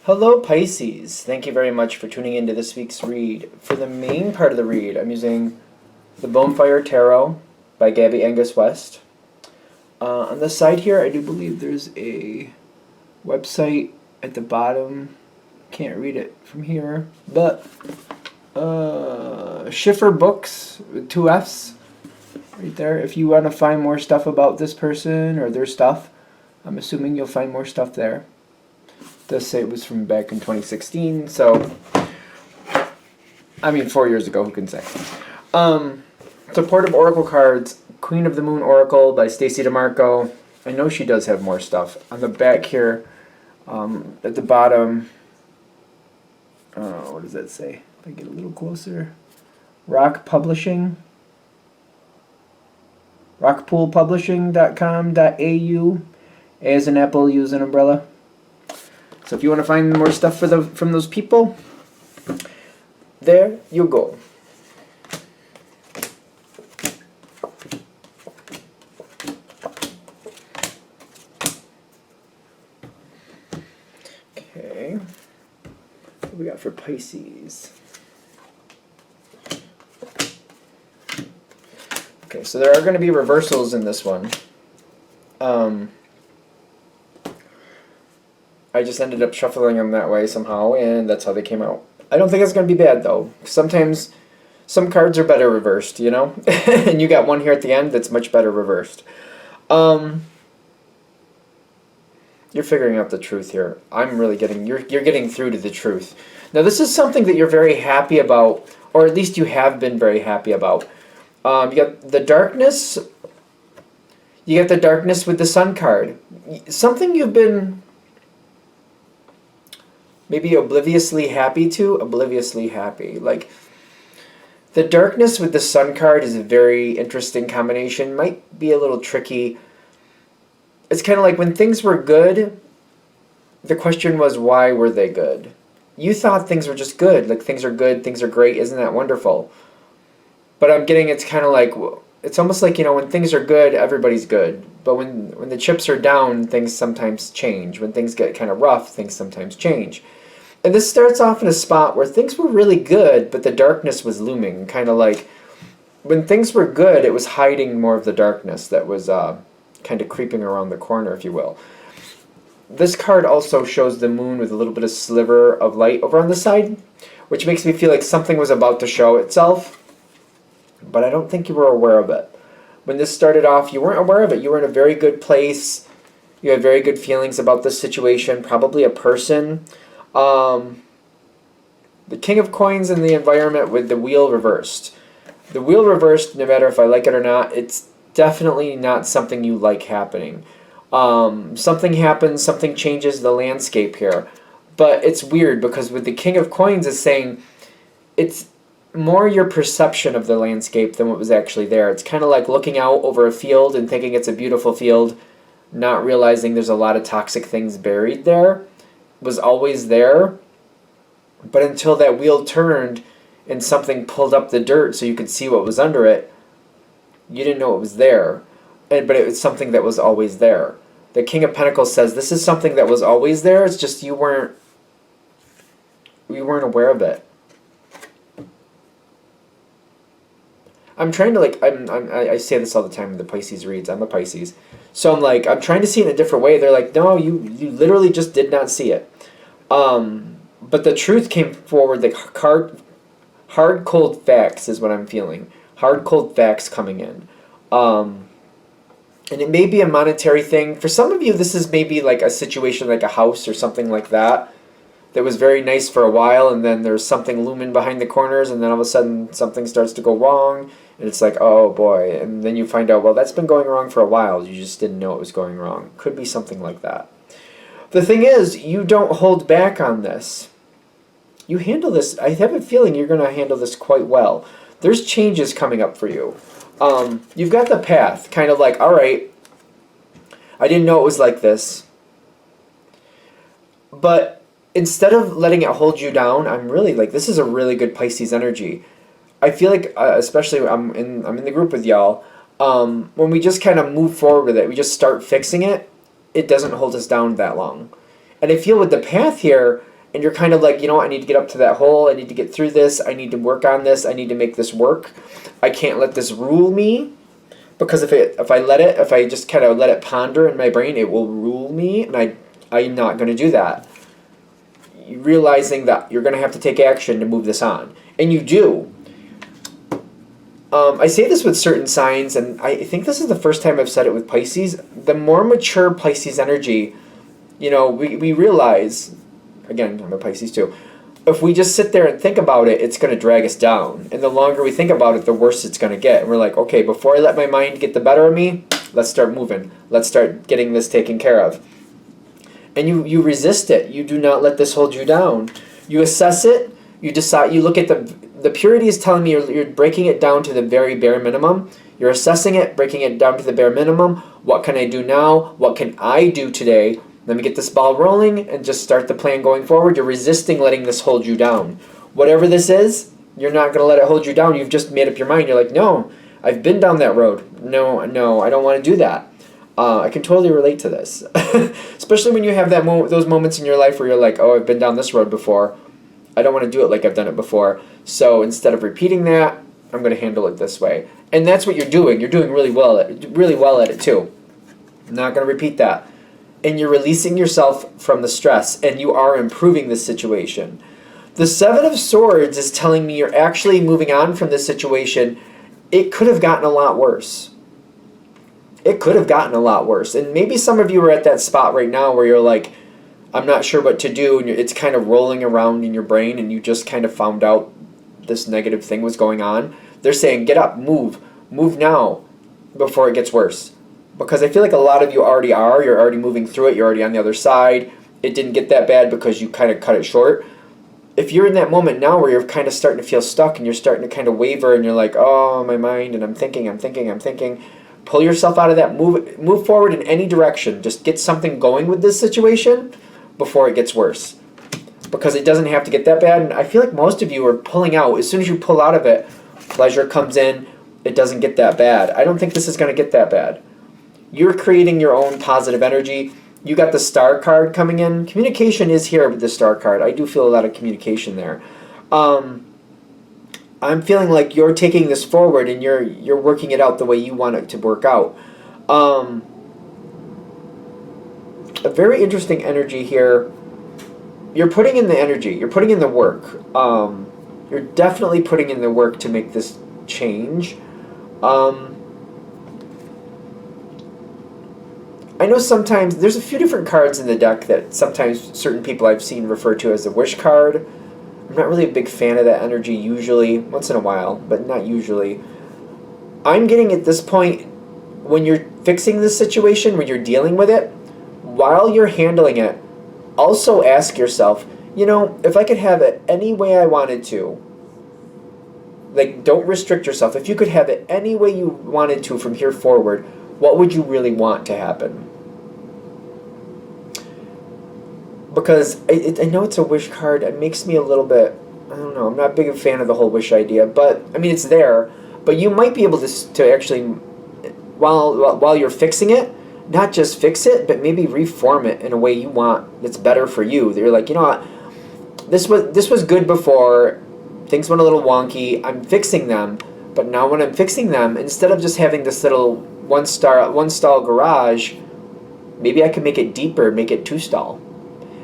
Hello, Pisces. Thank you very much for tuning into this week's read. For the main part of the read, I'm using the Bonefire Tarot by Gabby Angus West. On the side here, I do believe there's a website at the bottom. Can't read it from here, but Schiffer Books with two F's right there. If you want to find more stuff about this person or their stuff, I'm assuming you'll find more stuff there. Does say it was from back in 2016, so 4 years ago, who can say? Supportive Oracle cards, Queen of the Moon Oracle by Stacey DeMarco. I know she does have more stuff. On the back here, at the bottom, what does that say? If I get a little closer. Rock Publishing. rockpoolpublishing.com.au. A as an apple, U as an umbrella. So if you want to find more stuff from those people, there you go. Okay. What do we got for Pisces? Okay, so there are going to be reversals in this one. I just ended up shuffling them that way somehow, and that's how they came out. I don't think it's going to be bad, though. Sometimes some cards are better reversed, you know? And you got one here at the end that's much better reversed. You're figuring out the truth here. I'm really getting... You're getting through to the truth. Now, this is something that you're very happy about, or at least you have been very happy about. You got the darkness. You got the darkness with the sun card. Something you've been... maybe obliviously happy. Like, the darkness with the sun card is a very interesting combination. Might be a little tricky. It's kind of like when things were good, the question was, why were they good? You thought things were just good. Like, things are good, things are great, isn't that wonderful? But I'm getting it's kind of like, it's almost like, you know, when things are good, everybody's good. But when the chips are down, things sometimes change. When things get kind of rough, things sometimes change. And this starts off in a spot where things were really good, but the darkness was looming. Kind of like when things were good, it was hiding more of the darkness that was kind of creeping around the corner, if you will. This card also shows the moon with a little bit of sliver of light over on the side, which makes me feel like something was about to show itself, but I don't think you were aware of it. When this started off, you weren't aware of it. You were in a very good place. You had very good feelings about this situation, probably a person. The King of Coins in the environment with the wheel reversed. The wheel reversed, no matter if I like it or not, it's definitely not something you like happening. Something happens, something changes the landscape here. But it's weird because with the King of Coins is saying it's more your perception of the landscape than what was actually there. It's kind of like looking out over a field and thinking it's a beautiful field, not realizing there's a lot of toxic things buried there. Was always there, but until that wheel turned and something pulled up the dirt so you could see what was under it, you didn't know it was there. But it was something that was always there. The King of Pentacles says this is something that was always there. It's just you weren't aware of it. I'm trying to I say this all the time in the Pisces reads. I'm a Pisces. So I'm trying to see it in a different way. They're like, no, you literally just did not see it. But the truth came forward. Like hard, cold facts is what I'm feeling. Hard, cold facts coming in. And it may be a monetary thing. For some of you, this is maybe like a situation like a house or something like that was very nice for a while, and then there's something looming behind the corners, and then all of a sudden something starts to go wrong, and it's like, oh boy, and then you find out, well, that's been going wrong for a while, you just didn't know it was going wrong. Could be something like that. The thing is, you don't hold back on this. You handle this, I have a feeling you're going to handle this quite well. There's changes coming up for you. You've got the path, kind of like, all right, I didn't know it was like this, but instead of letting it hold you down, I'm really like, this is a really good Pisces energy. I feel like, especially I'm in the group with y'all, when we just kind of move forward with it, we just start fixing it, it doesn't hold us down that long. And I feel with the path here, and you're kind of like, you know what, I need to get up to that hole, I need to get through this, I need to work on this, I need to make this work. I can't let this rule me, because if I just kind of let it ponder in my brain, it will rule me, and I'm not going to do that. Realizing that you're going to have to take action to move this on, and you do. I say this with certain signs, and I think this is the first time I've said it with Pisces. The more mature Pisces energy, we realize, again, I'm a Pisces too, if we just sit there and think about it, it's going to drag us down. And the longer we think about it, the worse it's going to get. And we're like, okay, before I let my mind get the better of me, let's start moving. Let's start getting this taken care of. And you resist it. You do not let this hold you down. You assess it. You decide. You look at the purity is telling me you're breaking it down to the very bare minimum. You're assessing it, breaking it down to the bare minimum. What can I do now? What can I do today? Let me get this ball rolling and just start the plan going forward. You're resisting letting this hold you down. Whatever this is, you're not going to let it hold you down. You've just made up your mind. You're like, no, I've been down that road. No, I don't want to do that. I can totally relate to this. Especially when you have those moments in your life where you're like, oh, I've been down this road before. I don't want to do it like I've done it before. So instead of repeating that, I'm going to handle it this way. And that's what you're doing. You're doing really well at it too. I'm not going to repeat that. And you're releasing yourself from the stress, and you are improving the situation. The Seven of Swords is telling me you're actually moving on from this situation. It could have gotten a lot worse. It could have gotten a lot worse. And maybe some of you are at that spot right now where you're like, I'm not sure what to do, and it's kind of rolling around in your brain, and you just kind of found out this negative thing was going on. They're saying, get up, move now before it gets worse. Because I feel like a lot of you already are. You're already moving through it. You're already on the other side. It didn't get that bad because you kind of cut it short. If you're in that moment now where you're kind of starting to feel stuck and you're starting to kind of waver and you're like, oh, my mind, and I'm thinking, pull yourself out of that. Move forward in any direction. Just get something going with this situation before it gets worse. Because it doesn't have to get that bad. And I feel like most of you are pulling out. As soon as you pull out of it, pleasure comes in. It doesn't get that bad. I don't think this is going to get that bad. You're creating your own positive energy. You got the Star card coming in. Communication is here with the Star card. I do feel a lot of communication there. I'm feeling like you're taking this forward and you're working it out the way you want it to work out. A very interesting energy here. You're putting in the energy. You're putting in the work. You're definitely putting in the work to make this change. I know sometimes there's a few different cards in the deck that sometimes certain people I've seen refer to as the wish card. I'm not really a big fan of that energy usually, once in a while, but not usually. I'm getting at this point, when you're fixing this situation, when you're dealing with it, while you're handling it, also ask yourself, if I could have it any way I wanted to, like, don't restrict yourself. If you could have it any way you wanted to from here forward, what would you really want to happen? Because I know it's a wish card. It makes me a little bit, I don't know, I'm not a big fan of the whole wish idea. But, I mean, it's there. But you might be able to actually, while you're fixing it, not just fix it, but maybe reform it in a way you want that's better for you. That you're like, you know what, this was good before, things went a little wonky, I'm fixing them. But now when I'm fixing them, instead of just having this little one stall garage, maybe I could make it deeper, make it 2-stall.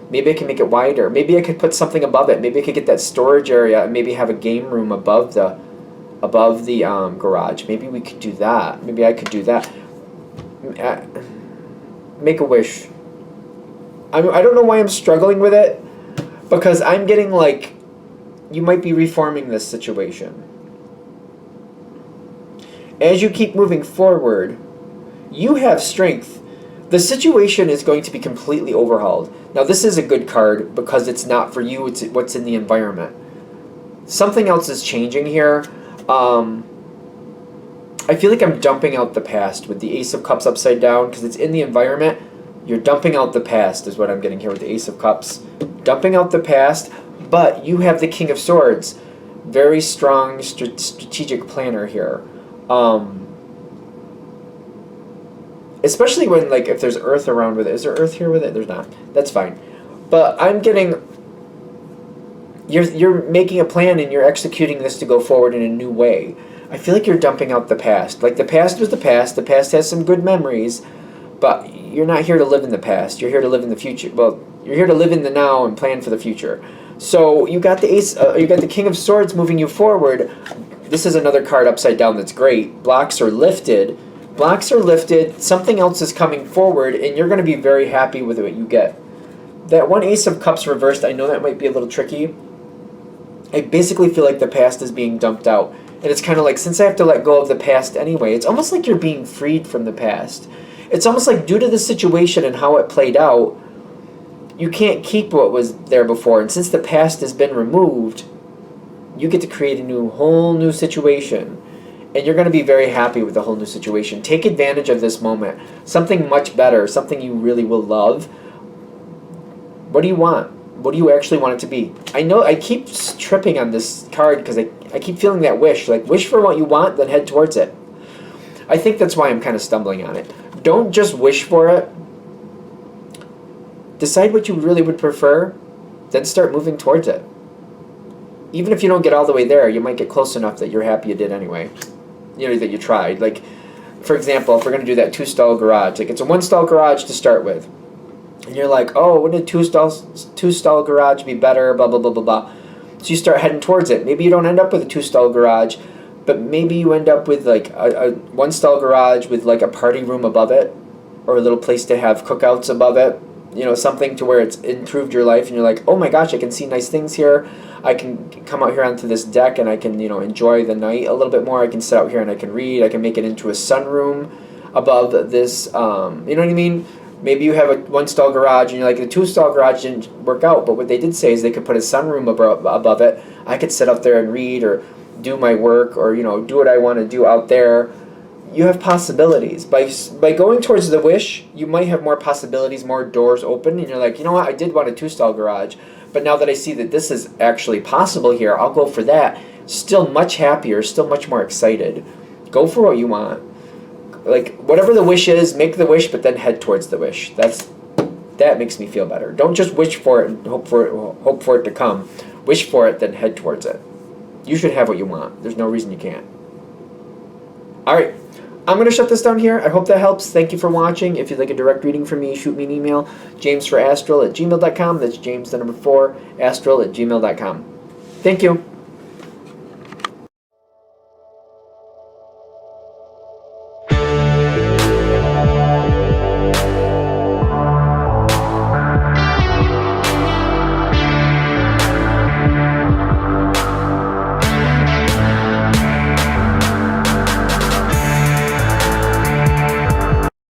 Maybe I can make it wider. Maybe I could put something above it. Maybe I could get that storage area and maybe have a game room above the garage. Maybe we could do that. Maybe I could do that. Make a wish. I don't know why I'm struggling with it, because I'm getting like, you might be reforming this situation. As you keep moving forward, you have strength. The situation is going to be completely overhauled. Now, this is a good card because it's not for you, it's what's in the environment. Something else is changing here. I feel like I'm dumping out the past with the Ace of Cups upside down because it's in the environment. You're dumping out the past is what I'm getting here with the Ace of Cups. Dumping out the past, but you have the King of Swords. Very strong strategic planner here. Especially when, like, if there's earth around with it. Is there earth here with it? There's not. That's fine. But I'm getting you're making a plan and you're executing this to go forward in a new way. I feel like you're dumping out the past. Like the past was the past. The past has some good memories, but you're not here to live in the past. You're here to live in the future. Well, you're here to live in the now and plan for the future. So you got the ace. You got the King of Swords moving you forward. This is another card upside down that's great. Blocks are lifted. Blocks are lifted. Something else is coming forward, and you're going to be very happy with what you get. That one Ace of Cups reversed, I know that might be a little tricky. I basically feel like the past is being dumped out. And it's kind of like, since I have to let go of the past anyway, it's almost like you're being freed from the past. It's almost like due to the situation and how it played out, you can't keep what was there before. And since the past has been removed, you get to create a whole new situation. And you're going to be very happy with the whole new situation. Take advantage of this moment. Something much better, something you really will love. What do you want? What do you actually want it to be? I know I keep tripping on this card because I keep feeling that wish. Like, wish for what you want, then head towards it. I think that's why I'm kind of stumbling on it. Don't just wish for it. Decide what you really would prefer, then start moving towards it. Even if you don't get all the way there, you might get close enough that you're happy you did anyway. You know, that you tried. Like, for example, if we're going to do that 2-stall garage, like it's a 1-stall garage to start with. And you're like, oh, wouldn't a 2-stall garage be better, blah, blah, blah, blah, blah. So you start heading towards it. Maybe you don't end up with a 2-stall garage, but maybe you end up with like a 1-stall garage with like a party room above it, or a little place to have cookouts above it. You know, something to where it's improved your life, and you're like, oh my gosh, I can see nice things here. I can come out here onto this deck and I can, you know, enjoy the night a little bit more. I can sit out here and I can read. I can make it into a sunroom above this, you know what I mean? Maybe you have a 1-stall garage and you're like, the 2-stall garage didn't work out, but what they did say is they could put a sunroom above it. I could sit up there and read or do my work or, you know, do what I want to do out there. You have possibilities. By going towards the wish, you might have more possibilities, more doors open, and you're like, you know what, I did want a 2-stall garage, but now that I see that this is actually possible here, I'll go for that. Still much happier, still much more excited. Go for what you want. Like, whatever the wish is, make the wish, but then head towards the wish. That makes me feel better. Don't just wish for it and hope for it to come. Wish for it, then head towards it. You should have what you want. There's no reason you can't. All right. I'm going to shut this down here. I hope that helps. Thank you for watching. If you'd like a direct reading from me, shoot me an email, jamesforastral@gmail.com. That's James, the number 4, astral@gmail.com. Thank you.